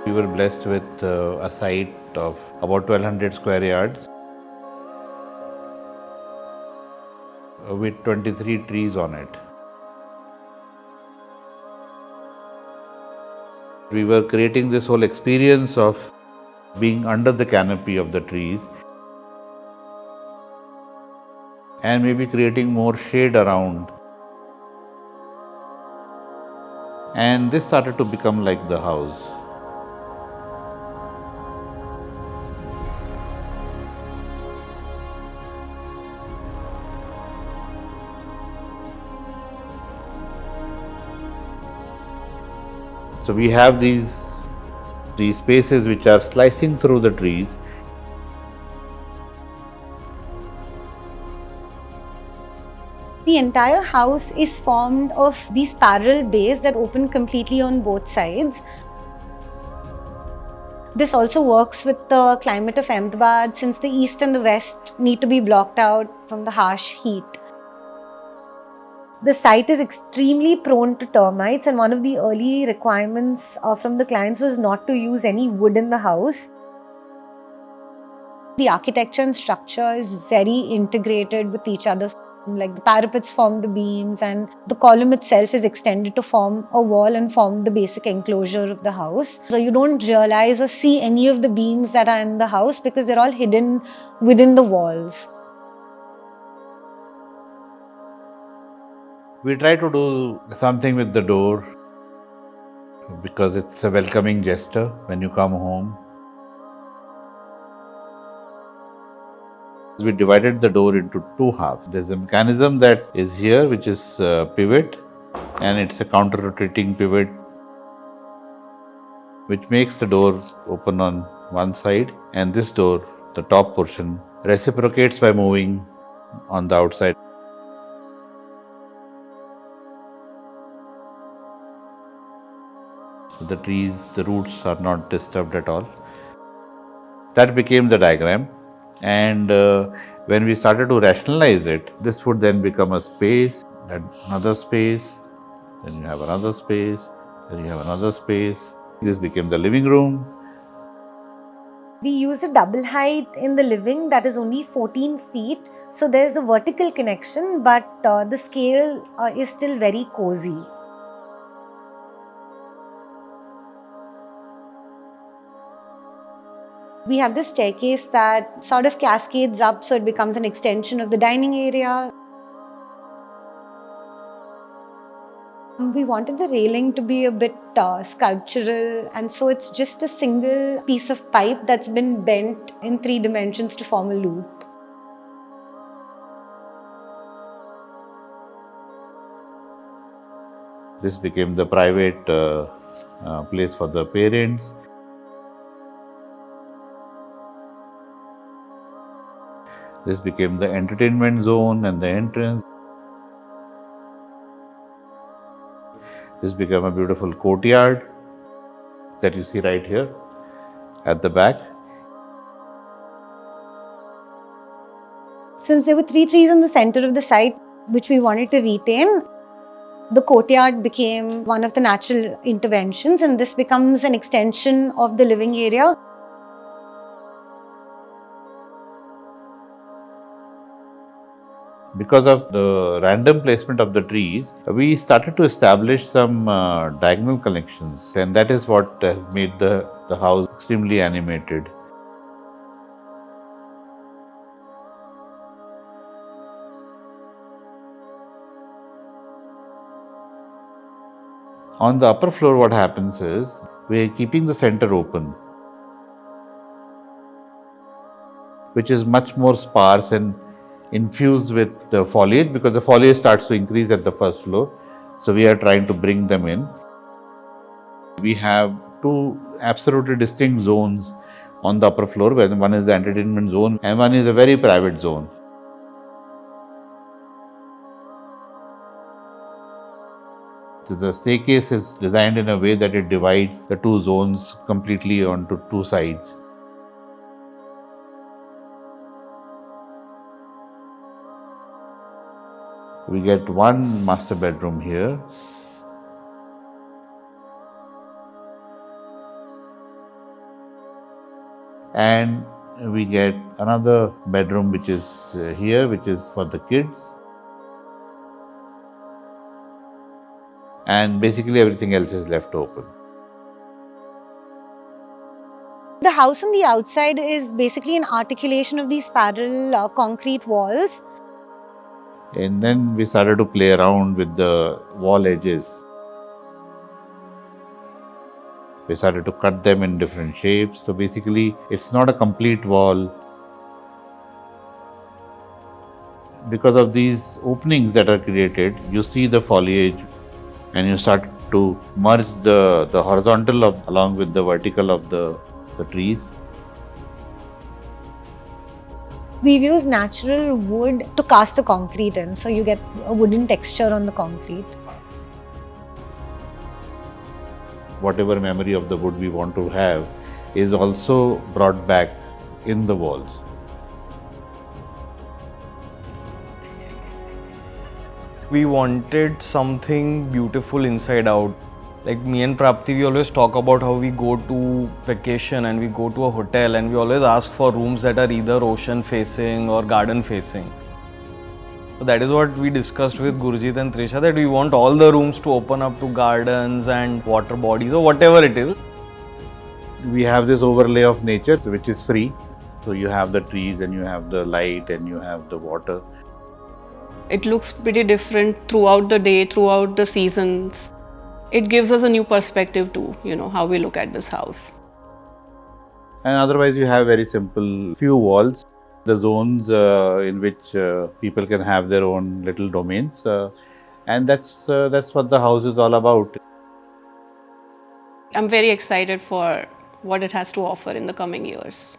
We were blessed with a site of about 1200 square yards with 23 trees on it. We were creating this whole experience of being under the canopy of the trees and maybe creating more shade around. And this started to become like the house. So we have these spaces which are slicing through the trees. The entire house is formed of these parallel bays that open completely on both sides. This also works with the climate of Ahmedabad, since the east and the west need to be blocked out from the harsh heat. The site is extremely prone to termites, and one of the early requirements from the clients was not to use any wood in the house. The architecture and structure is very integrated with each other. Like the parapets form the beams, and the column itself is extended to form a wall and form the basic enclosure of the house. So you don't realize or see any of the beams that are in the house because they're all hidden within the walls. We try to do something with the door because it's a welcoming gesture when you come home. We divided the door into two halves. There's a mechanism that is here which is pivot, and it's a counter rotating pivot which makes the door open on one side, and this door, the top portion, reciprocates by moving on the outside. The trees, the roots are not disturbed at all. That became the diagram, and when we started to rationalize it, this would then become a space, then another space, then you have another space, then you have another space. This became the living room. We use a double height in the living that is only 14 feet. So there's a vertical connection, but the scale is still very cozy. We have this staircase that sort of cascades up, so it becomes an extension of the dining area. We wanted the railing to be a bit sculptural, and so it's just a single piece of pipe that's been bent in 3 dimensions to form a loop. This became the private place for the parents. This became the entertainment zone and the entrance. This became a beautiful courtyard that you see right here at the back. Since there were 3 trees in the center of the site, which we wanted to retain, the courtyard became one of the natural interventions, and this becomes an extension of the living area. Because of the random placement of the trees, we started to establish some diagonal connections, and that is what has made the house extremely animated. On the upper floor, what happens is we are keeping the center open, which is much more sparse and infused with the foliage, because the foliage starts to increase at the first floor. So we are trying to bring them in. We have 2 absolutely distinct zones on the upper floor, where one is the entertainment zone and one is a very private zone. So the staircase is designed in a way that it divides the 2 zones completely onto 2 sides. We get one master bedroom here. and we get another bedroom which is here, which is for the kids, and basically everything else is left open. The house on the outside is basically an articulation of these parallel concrete walls. And then we started to play around with the wall edges. We started to cut them in different shapes. So basically, it's not a complete wall. Because of these openings that are created, you see the foliage and you start to merge the horizontal along with the vertical of the trees. We've used natural wood to cast the concrete in, so you get a wooden texture on the concrete. Whatever memory of the wood we want to have is also brought back in the walls. We wanted something beautiful inside out. Like me and Prapti, we always talk about how we go to vacation and we go to a hotel and we always ask for rooms that are either ocean facing or garden facing. So that is what we discussed with Gurjit and Trisha, that we want all the rooms to open up to gardens and water bodies or whatever it is. We have this overlay of nature which is free. So you have the trees and you have the light and you have the water. It looks pretty different throughout the day, throughout the seasons. It gives us a new perspective to, how we look at this house. And otherwise you have very simple few walls, the zones in which people can have their own little domains, and that's what the house is all about. I'm very excited for what it has to offer in the coming years.